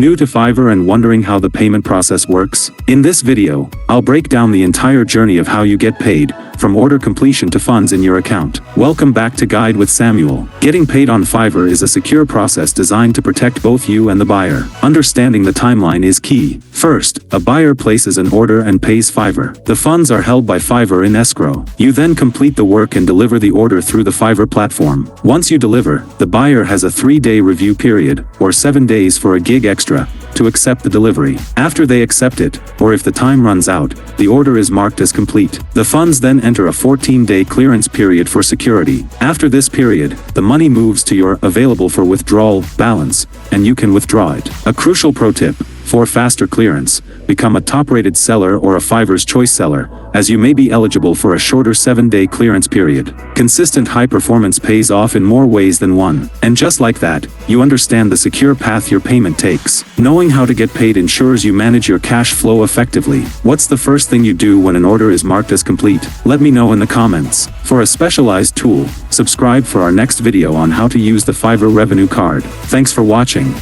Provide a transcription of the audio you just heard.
New to Fiverr and wondering how the payment process works? In this video, I'll break down the entire journey of how you get paid, from order completion to funds in your account. Welcome back to Guide with Samuel. Getting paid on Fiverr is a secure process designed to protect both you and the buyer. Understanding the timeline is key. First, a buyer places an order and pays Fiverr. The funds are held by Fiverr in escrow. You then complete the work and deliver the order through the Fiverr platform. Once you deliver, the buyer has a 3-day review period, or 7 days for a gig extra, to accept the delivery. After they accept it, or if the time runs out, the order is marked as complete. The funds then enter a 14-day clearance period for security. After this period, the money moves to your available for withdrawal balance, and you can withdraw it. A crucial pro tip: for faster clearance, become a top-rated seller or a Fiverr's choice seller, as you may be eligible for a shorter 7-day clearance period. Consistent high performance pays off in more ways than one. And just like that, you understand the secure path your payment takes. Knowing how to get paid ensures you manage your cash flow effectively. What's the first thing you do when an order is marked as complete? Let me know in the comments. For a specialized tool, subscribe for our next video on how to use the Fiverr Revenue Card. Thanks for watching.